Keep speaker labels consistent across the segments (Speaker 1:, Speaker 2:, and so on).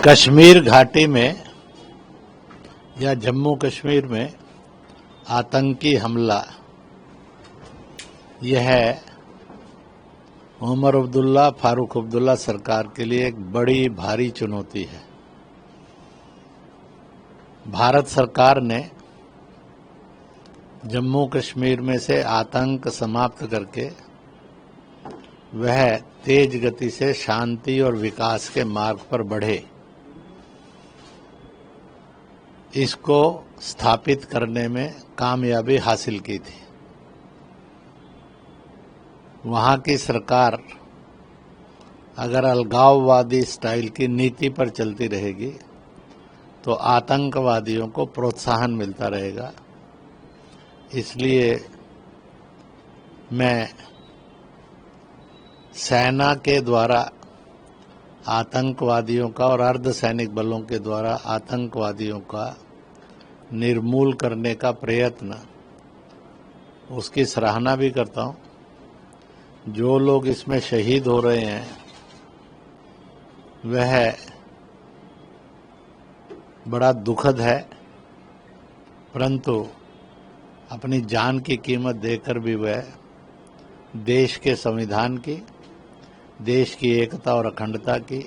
Speaker 1: कश्मीर घाटी में या जम्मू कश्मीर में आतंकी हमला यह उमर अब्दुल्ला फारूक अब्दुल्ला सरकार के लिए एक बड़ी भारी चुनौती है। भारत सरकार ने जम्मू कश्मीर में से आतंक समाप्त करके वह तेज गति से शांति और विकास के मार्ग पर बढ़े, इसको स्थापित करने में कामयाबी हासिल की थी। वहां की सरकार अगर अलगाववादी स्टाइल की नीति पर चलती रहेगी तो आतंकवादियों को प्रोत्साहन मिलता रहेगा। इसलिए मैं सेना के द्वारा आतंकवादियों का और अर्धसैनिक बलों के द्वारा आतंकवादियों का निर्मूल करने का प्रयत्न उसकी सराहना भी करता हूं। जो लोग इसमें शहीद हो रहे हैं वह बड़ा दुखद है, परंतु अपनी जान की कीमत देकर भी वह देश के संविधान की, देश की एकता और अखंडता की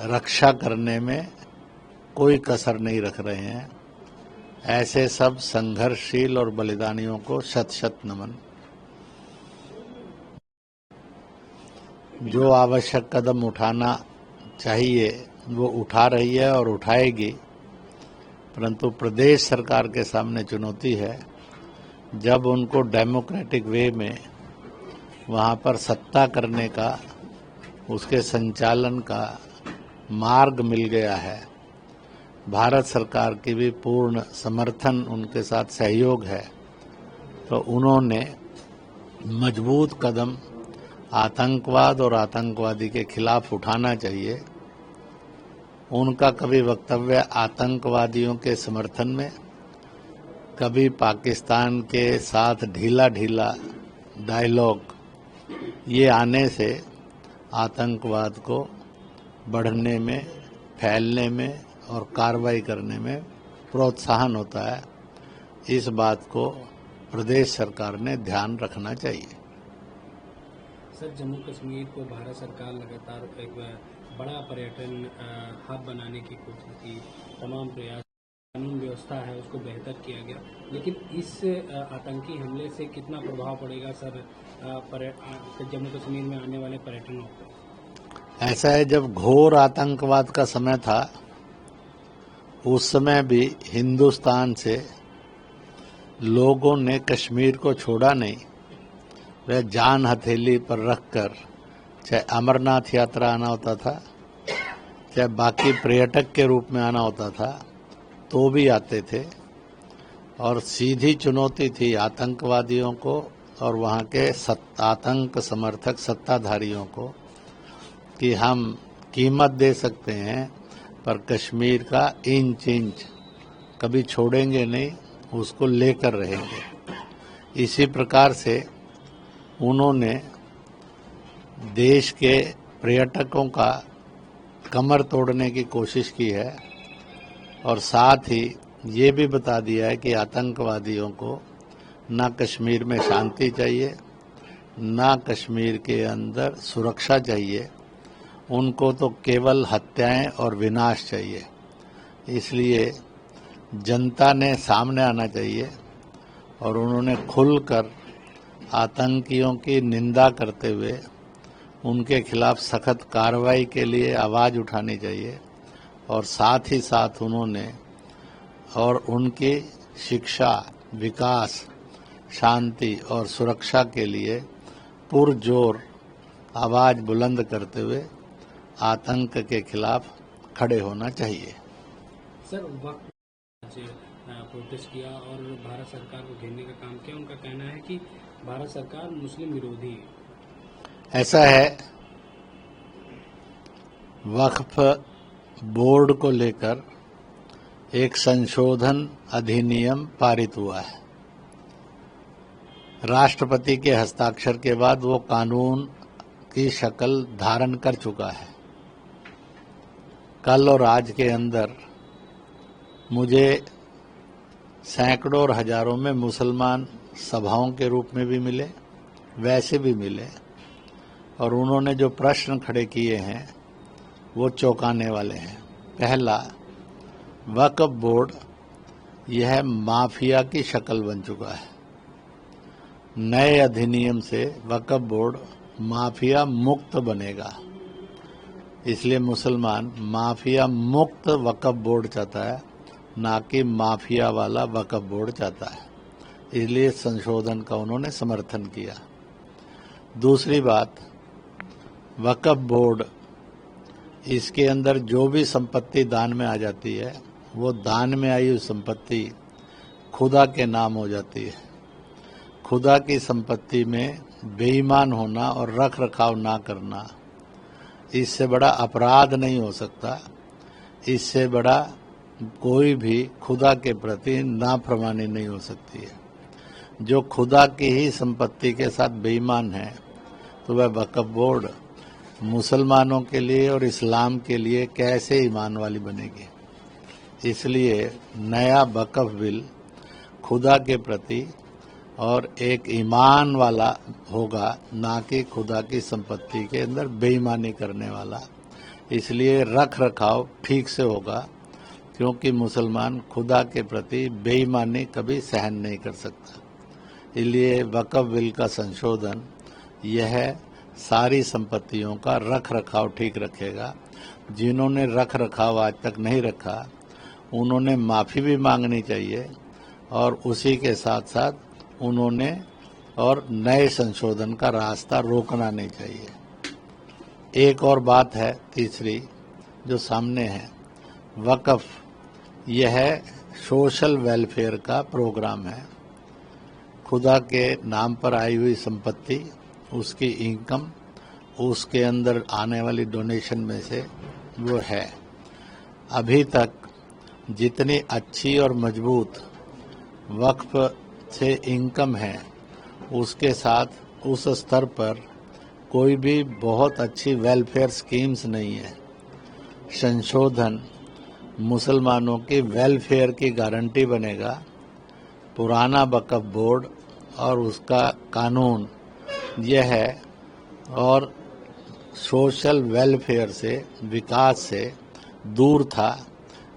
Speaker 1: रक्षा करने में कोई कसर नहीं रख रहे हैं। ऐसे सब संघर्षशील और बलिदानियों को शत शत नमन। जो आवश्यक कदम उठाना चाहिए वो उठा रही है और उठाएगी, परंतु प्रदेश सरकार के सामने चुनौती है। जब उनको डेमोक्रेटिक वे में वहां पर सत्ता करने का, उसके संचालन का मार्ग मिल गया है, भारत सरकार की भी पूर्ण समर्थन उनके साथ सहयोग है, तो उन्होंने मजबूत कदम आतंकवाद और आतंकवादी के खिलाफ उठाना चाहिए। उनका कभी वक्तव्य आतंकवादियों के समर्थन में, कभी पाकिस्तान के साथ ढीला ढीला डायलॉग, ये आने से आतंकवाद को बढ़ने में, फैलने में और कार्रवाई करने में प्रोत्साहन होता है। इस बात को प्रदेश सरकार ने ध्यान रखना चाहिए।
Speaker 2: सर, जम्मू कश्मीर को भारत सरकार लगातार एक बड़ा पर्यटन हब बनाने की कोशिश की, तमाम प्रयास, कानून व्यवस्था है उसको बेहतर किया गया, लेकिन इस आतंकी हमले से कितना प्रभाव पड़ेगा सर जम्मू कश्मीर में आने वाले पर्यटनों पर?
Speaker 1: ऐसा है, जब घोर आतंकवाद का समय था उस समय भी हिंदुस्तान से लोगों ने कश्मीर को छोड़ा नहीं। वह जान हथेली पर रखकर चाहे अमरनाथ यात्रा आना होता था, चाहे बाकी पर्यटक के रूप में आना होता था, तो भी आते थे। और सीधी चुनौती थी आतंकवादियों को और वहाँ के आतंक समर्थक सत्ताधारियों को कि हम कीमत दे सकते हैं पर कश्मीर का इंच इंच कभी छोड़ेंगे नहीं, उसको लेकर रहेंगे। इसी प्रकार से उन्होंने देश के पर्यटकों का कमर तोड़ने की कोशिश की है और साथ ही ये भी बता दिया है कि आतंकवादियों को ना कश्मीर में शांति चाहिए, ना कश्मीर के अंदर सुरक्षा चाहिए, उनको तो केवल हत्याएं और विनाश चाहिए। इसलिए जनता ने सामने आना चाहिए और उन्होंने खुलकर आतंकियों की निंदा करते हुए उनके खिलाफ सख्त कार्रवाई के लिए आवाज उठानी चाहिए। और साथ ही साथ उन्होंने और उनकी शिक्षा, विकास, शांति और सुरक्षा के लिए पुरजोर आवाज बुलंद करते हुए आतंक के खिलाफ खड़े होना चाहिए।
Speaker 2: सर, वक्त प्रोटेस्ट किया और भारत सरकार को घेरने का काम किया। उनका कहना है कि भारत सरकार मुस्लिम विरोधी है।
Speaker 1: ऐसा है, वक्फ बोर्ड को लेकर एक संशोधन अधिनियम पारित हुआ है। राष्ट्रपति के हस्ताक्षर के बाद वो कानून की शक्ल धारण कर चुका है। कल और आज के अंदर मुझे सैकड़ों और हजारों में मुसलमान सभाओं के रूप में भी मिले, वैसे भी मिले, और उन्होंने जो प्रश्न खड़े किए हैं वो चौंकाने वाले हैं। पहला, वक्फ बोर्ड यह माफिया की शक्ल बन चुका है। नए अधिनियम से वक्फ बोर्ड माफिया मुक्त बनेगा, इसलिए मुसलमान माफिया मुक्त वक्फ बोर्ड चाहता है, ना कि माफिया वाला वक्फ बोर्ड चाहता है। इसलिए संशोधन का उन्होंने समर्थन किया। दूसरी बात, वक्फ बोर्ड इसके अंदर जो भी संपत्ति दान में आ जाती है वो दान में आई हुई संपत्ति खुदा के नाम हो जाती है। खुदा की संपत्ति में बेईमान होना और रख रखाव ना करना, इससे बड़ा अपराध नहीं हो सकता। इससे बड़ा कोई भी खुदा के प्रति नाफरमानी नहीं हो सकती है। जो खुदा की ही संपत्ति के साथ बेईमान है तो वह वक्फ बोर्ड मुसलमानों के लिए और इस्लाम के लिए कैसे ईमान वाली बनेगी। इसलिए नया वक्फ बिल खुदा के प्रति और एक ईमान वाला होगा, ना कि खुदा की संपत्ति के अंदर बेईमानी करने वाला। इसलिए रख रखाव ठीक से होगा, क्योंकि मुसलमान खुदा के प्रति बेईमानी कभी सहन नहीं कर सकता। इसलिए वक्फ बिल का संशोधन यह सारी संपत्तियों का रख रखाव ठीक रखेगा। जिन्होंने रख रखाव आज तक नहीं रखा उन्होंने माफ़ी भी मांगनी चाहिए, और उसी के साथ साथ उन्होंने और नए संशोधन का रास्ता रोकना नहीं चाहिए। एक और बात है तीसरी जो सामने है, वक्फ यह सोशल वेलफेयर का प्रोग्राम है। खुदा के नाम पर आई हुई संपत्ति, उसकी इनकम, उसके अंदर आने वाली डोनेशन में से वो है। अभी तक जितनी अच्छी और मजबूत वक्फ से इनकम है, उसके साथ उस स्तर पर कोई भी बहुत अच्छी वेलफेयर स्कीम्स नहीं है। संशोधन मुसलमानों की वेलफेयर की गारंटी बनेगा। पुराना वक्फ बोर्ड और उसका कानून यह है, और सोशल वेलफेयर से, विकास से दूर था।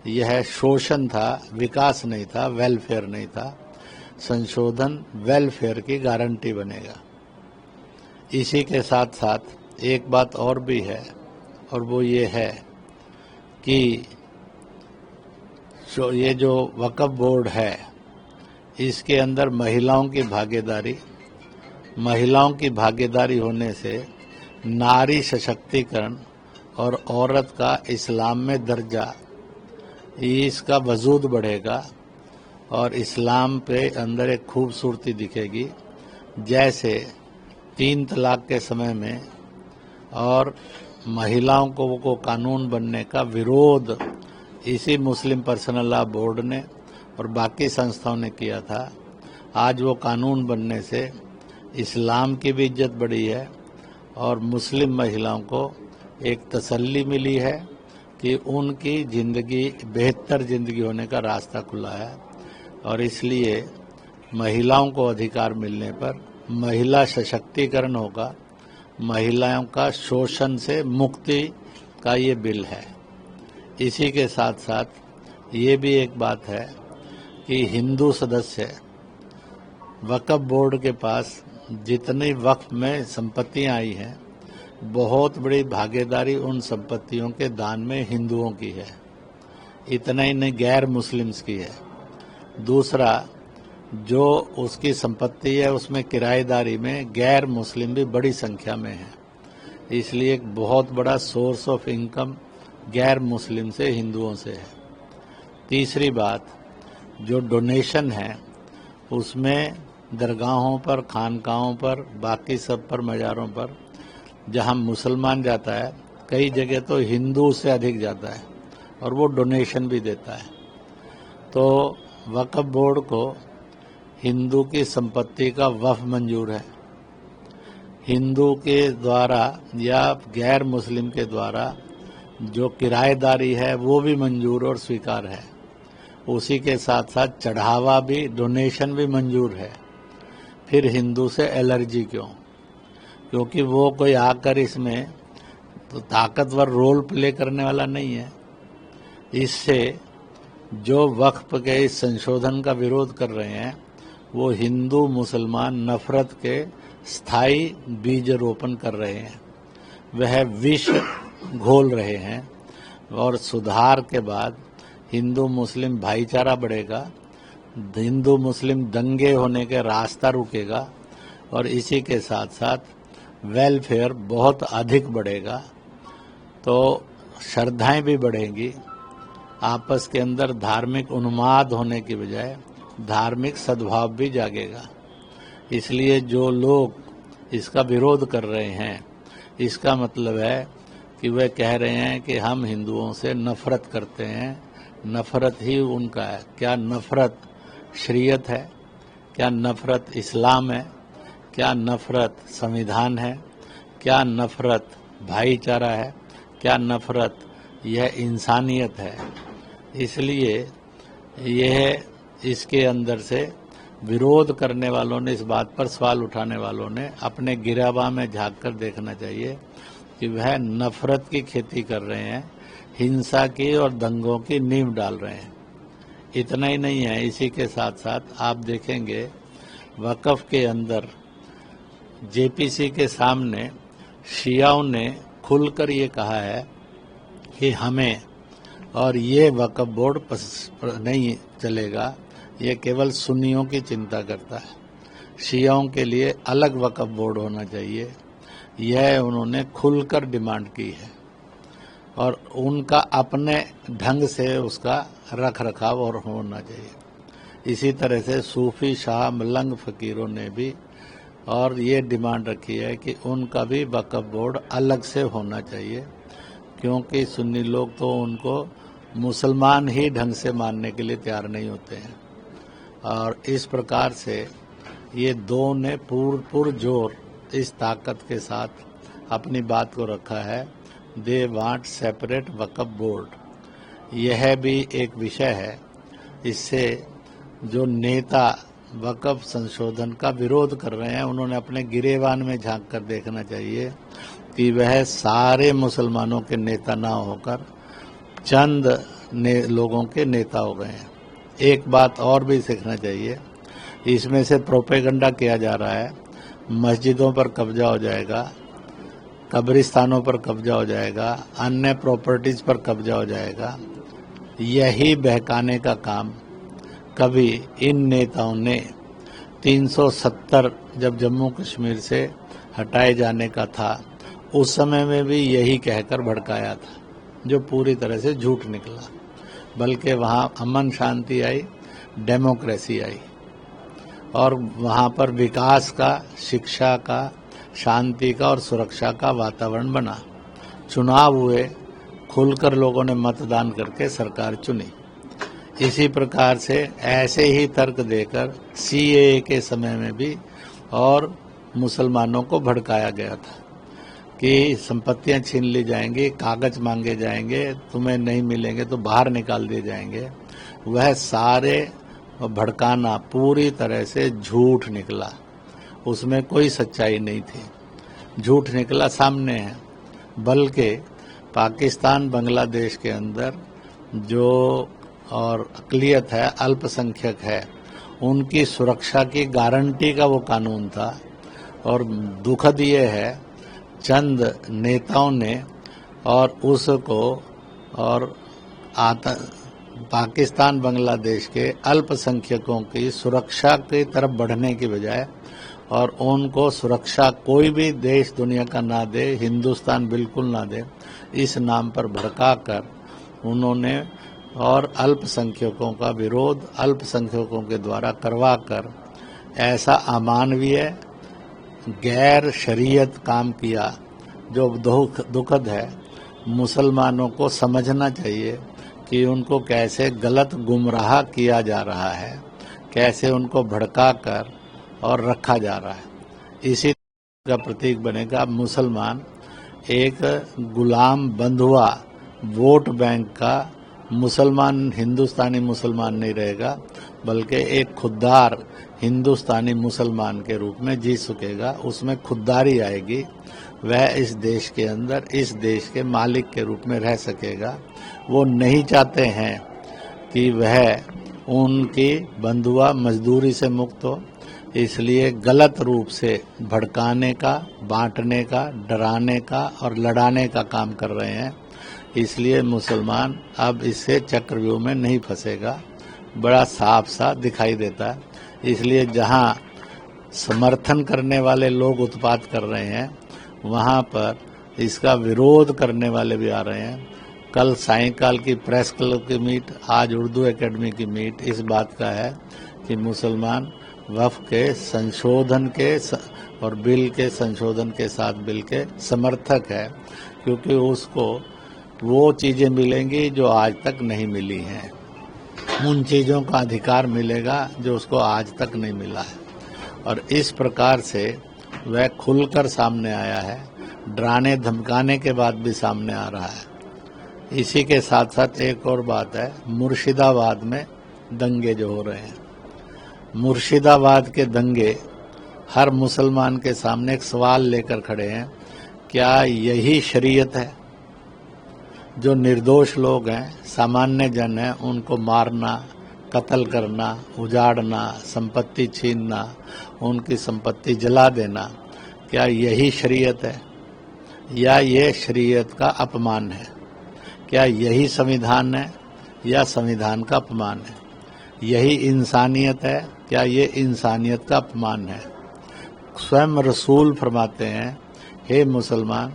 Speaker 1: यह शोषण था, विकास नहीं था, वेलफेयर नहीं था। संशोधन वेलफेयर की गारंटी बनेगा। इसी के साथ साथ एक बात और भी है, और वो ये है कि ये जो वक्फ बोर्ड है इसके अंदर महिलाओं की भागीदारी होने से नारी सशक्तिकरण और औरत का इस्लाम में दर्जा, इसका वजूद बढ़ेगा और इस्लाम पे अंदर एक खूबसूरती दिखेगी। जैसे 3 तलाक के समय में और महिलाओं को कानून बनने का विरोध इसी मुस्लिम पर्सनल लॉ बोर्ड ने और बाकी संस्थाओं ने किया था, आज वो कानून बनने से इस्लाम की भी इज्जत बढ़ी है और मुस्लिम महिलाओं को एक तसल्ली मिली है कि उनकी ज़िंदगी बेहतर ज़िंदगी होने का रास्ता खुला है। और इसलिए महिलाओं को अधिकार मिलने पर महिला सशक्तिकरण होगा, महिलाओं का शोषण से मुक्ति का ये बिल है। इसी के साथ साथ ये भी एक बात है कि हिंदू सदस्य वक्फ बोर्ड के पास जितनी वक्फ में संपत्तियां आई हैं, बहुत बड़ी भागीदारी उन संपत्तियों के दान में हिंदुओं की है, इतना ही नहीं गैर मुस्लिम्स की है। दूसरा, जो उसकी संपत्ति है उसमें किराएदारी में गैर मुस्लिम भी बड़ी संख्या में है, इसलिए एक बहुत बड़ा सोर्स ऑफ इनकम गैर मुस्लिम से, हिंदुओं से है। तीसरी बात, जो डोनेशन है उसमें दरगाहों पर, खानकाहों पर, बाकी सब पर, मज़ारों पर जहां मुसलमान जाता है, कई जगह तो हिंदू से अधिक जाता है और वो डोनेशन भी देता है। तो वक्फ बोर्ड को हिंदू की संपत्ति का वक्फ मंजूर है। हिंदू के द्वारा या गैर मुस्लिम के द्वारा जो किराएदारी है वो भी मंजूर और स्वीकार है। उसी के साथ साथ चढ़ावा भी, डोनेशन भी मंजूर है। फिर हिंदू से एलर्जी क्यों? क्योंकि वो कोई आकर इसमें तो ताकतवर रोल प्ले करने वाला नहीं है। इससे जो वक्फ के इस संशोधन का विरोध कर रहे हैं वो हिंदू मुसलमान नफरत के स्थायी बीज रोपण कर रहे हैं। वह विष घोल रहे हैं और सुधार के बाद हिंदू मुस्लिम भाईचारा बढ़ेगा, हिंदू मुस्लिम दंगे होने के रास्ता रुकेगा और इसी के साथ साथ वेलफेयर बहुत अधिक बढ़ेगा। तो श्रद्धाएं भी बढ़ेंगी, आपस के अंदर धार्मिक उन्माद होने की बजाय धार्मिक सद्भाव भी जागेगा। इसलिए जो लोग इसका विरोध कर रहे हैं, इसका मतलब है कि वे कह रहे हैं कि हम हिंदुओं से नफरत करते हैं, नफरत ही उनका है। क्या नफरत शरीयत है? क्या नफरत इस्लाम है? क्या नफरत संविधान है? क्या नफरत भाईचारा है? क्या नफरत यह इंसानियत है? इसलिए यह इसके अंदर से विरोध करने वालों ने, इस बात पर सवाल उठाने वालों ने अपने गिराबा में झांक कर देखना चाहिए कि वह नफरत की खेती कर रहे हैं, हिंसा की और दंगों की नींव डाल रहे हैं। इतना ही नहीं है, इसी के साथ साथ आप देखेंगे वक़्फ़ के अंदर जेपीसी के सामने शियाओं ने खुलकर ये कहा है कि हमें और ये वक़्फ़ बोर्ड नहीं चलेगा, ये केवल सुन्नियों की चिंता करता है। शियाओं के लिए अलग वक़्फ़ बोर्ड होना चाहिए, यह उन्होंने खुलकर डिमांड की है और उनका अपने ढंग से उसका रख रखाव और होना चाहिए। इसी तरह से सूफी शाह मलंग फकीरों ने भी और ये डिमांड रखी है कि उनका भी वक़्फ़ बोर्ड अलग से होना चाहिए, क्योंकि सुन्नी लोग तो उनको मुसलमान ही ढंग से मानने के लिए तैयार नहीं होते हैं। और इस प्रकार से ये दो ने पुरजोर इस ताकत के साथ अपनी बात को रखा है। They want separate Waqf board. यह भी एक विषय है। इससे जो नेता वक़्फ़ संशोधन का विरोध कर रहे हैं उन्होंने अपने गिरेबान में झांक कर देखना चाहिए कि वह सारे मुसलमानों के नेता ना होकर चंद लोगों के नेता हो गए हैं। एक बात और भी सीखना चाहिए, इसमें से प्रोपेगेंडा किया जा रहा है मस्जिदों पर कब्जा हो जाएगा, कब्रिस्तानों पर कब्जा हो जाएगा, अन्य प्रॉपर्टीज पर कब्जा हो जाएगा। यही बहकाने का काम कभी इन नेताओं ने 370 जब जम्मू कश्मीर से हटाए जाने का था उस समय में भी यही कहकर भड़काया था, जो पूरी तरह से झूठ निकला। बल्कि वहाँ अमन शांति आई, डेमोक्रेसी आई और वहाँ पर विकास का, शिक्षा का, शांति का और सुरक्षा का वातावरण बना। चुनाव हुए, खुलकर लोगों ने मतदान करके सरकार चुनी। इसी प्रकार से ऐसे ही तर्क देकर सीएए के समय में भी और मुसलमानों को भड़काया गया था कि संपत्तियां छीन ली जाएंगी, कागज मांगे जाएंगे, तुम्हें नहीं मिलेंगे तो बाहर निकाल दिए जाएंगे। वह सारे भड़काना पूरी तरह से झूठ निकला, उसमें कोई सच्चाई नहीं थी, झूठ निकला सामने है। बल्कि पाकिस्तान बांग्लादेश के अंदर जो और अक़लियत है, अल्पसंख्यक है, उनकी सुरक्षा की गारंटी का वो कानून था। और दुखद ये है चंद नेताओं ने और उसको और पाकिस्तान बांग्लादेश के अल्पसंख्यकों की सुरक्षा की तरफ बढ़ने की बजाय और उनको सुरक्षा कोई भी देश दुनिया का ना दे, हिंदुस्तान बिल्कुल ना दे, इस नाम पर भड़काकर उन्होंने और अल्पसंख्यकों का विरोध अल्पसंख्यकों के द्वारा करवाकर ऐसा अमानवीय गैर शरीयत काम किया जो दुखद है। मुसलमानों को समझना चाहिए कि उनको कैसे गलत गुमराह किया जा रहा है, कैसे उनको भड़काकर और रखा जा रहा है। इसी का प्रतीक बनेगा मुसलमान एक गुलाम बंधुआ वोट बैंक का मुसलमान हिंदुस्तानी मुसलमान नहीं रहेगा, बल्कि एक खुददार हिंदुस्तानी मुसलमान के रूप में जी सकेगा। उसमें खुददारी आएगी, वह इस देश के अंदर इस देश के मालिक के रूप में रह सकेगा। वो नहीं चाहते हैं कि वह उनकी बंधुआ मजदूरी से मुक्त हो, इसलिए गलत रूप से भड़काने का, बांटने का, डराने का और लड़ाने का काम कर रहे हैं। इसलिए मुसलमान अब इससे चक्रव्यूह में नहीं फंसेगा, बड़ा साफ सा दिखाई देता है। इसलिए जहां समर्थन करने वाले लोग उत्पात कर रहे हैं, वहां पर इसका विरोध करने वाले भी आ रहे हैं। कल सायंकाल की प्रेस क्लब की मीट, आज उर्दू एकेडमी की मीट इस बात का है कि मुसलमान वक्फ के संशोधन के और बिल के संशोधन के साथ बिल के समर्थक है, क्योंकि उसको वो चीजें मिलेंगी जो आज तक नहीं मिली हैं। उन चीजों का अधिकार मिलेगा जो उसको आज तक नहीं मिला है, और इस प्रकार से वह खुलकर सामने आया है। डराने धमकाने के बाद भी सामने आ रहा है। इसी के साथ साथ एक और बात है, मुर्शिदाबाद में दंगे जो हो रहे हैं, मुर्शिदाबाद के दंगे हर मुसलमान के सामने एक सवाल लेकर खड़े हैं, क्या यही शरीयत है? जो निर्दोष लोग हैं, सामान्य जन हैं, उनको मारना, कत्ल करना, उजाड़ना, संपत्ति छीनना, उनकी संपत्ति जला देना, क्या यही शरीयत है? या ये शरीयत का अपमान है? क्या यही संविधान है या संविधान का अपमान है? यही इंसानियत है? क्या ये इंसानियत का अपमान है? स्वयं रसूल फरमाते हैं, हे मुसलमान,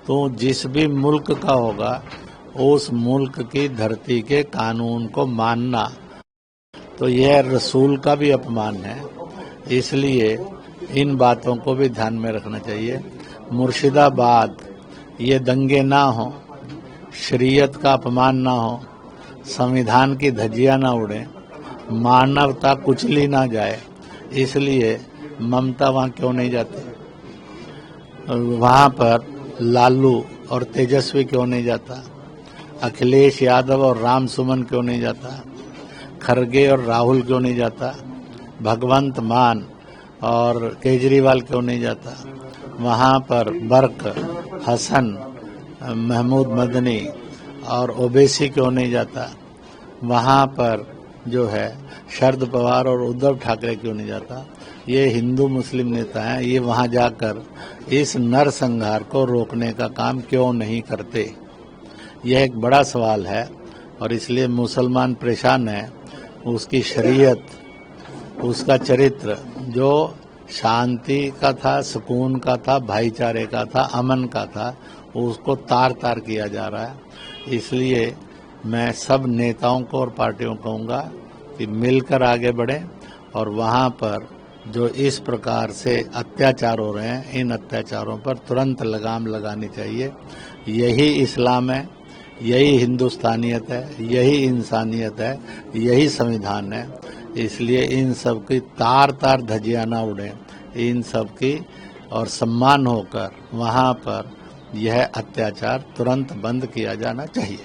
Speaker 1: तो जिस भी मुल्क का होगा उस मुल्क की धरती के कानून को मानना, तो यह रसूल का भी अपमान है। इसलिए इन बातों को भी ध्यान में रखना चाहिए। मुर्शिदाबाद ये दंगे ना हो, शरीयत का अपमान ना हो, संविधान की धज्जियां ना उड़े, मानवता कुचली ना जाए, इसलिए ममता वहां क्यों नहीं जाती? वहां पर लालू और तेजस्वी क्यों नहीं जाता? अखिलेश यादव और राम सुमन क्यों नहीं जाता? खरगे और राहुल क्यों नहीं जाता? भगवंत मान और केजरीवाल क्यों नहीं जाता? वहां पर बर्क, हसन, महमूद मदनी और ओवैसी क्यों नहीं जाता? वहां पर जो है शरद पवार और उद्धव ठाकरे क्यों नहीं जाता? ये हिंदू मुस्लिम नेता हैं, ये वहां जाकर इस नरसंहार को रोकने का काम क्यों नहीं करते? यह एक बड़ा सवाल है, और इसलिए मुसलमान परेशान है। उसकी शरीयत, उसका चरित्र जो शांति का था, सुकून का था, भाईचारे का था, अमन का था, उसको तार तार किया जा रहा है। इसलिए मैं सब नेताओं को और पार्टियों को कहूँगा कि मिलकर आगे बढ़ें, और वहाँ पर जो इस प्रकार से अत्याचार हो रहे हैं, इन अत्याचारों पर तुरंत लगाम लगानी चाहिए। यही इस्लाम है, यही हिंदुस्तानियत है, यही इंसानियत है, यही संविधान है। इसलिए इन सब की तार तार धज्जियां ना उड़े, इन सब की और सम्मान होकर वहाँ पर यह अत्याचार तुरंत बंद किया जाना चाहिए।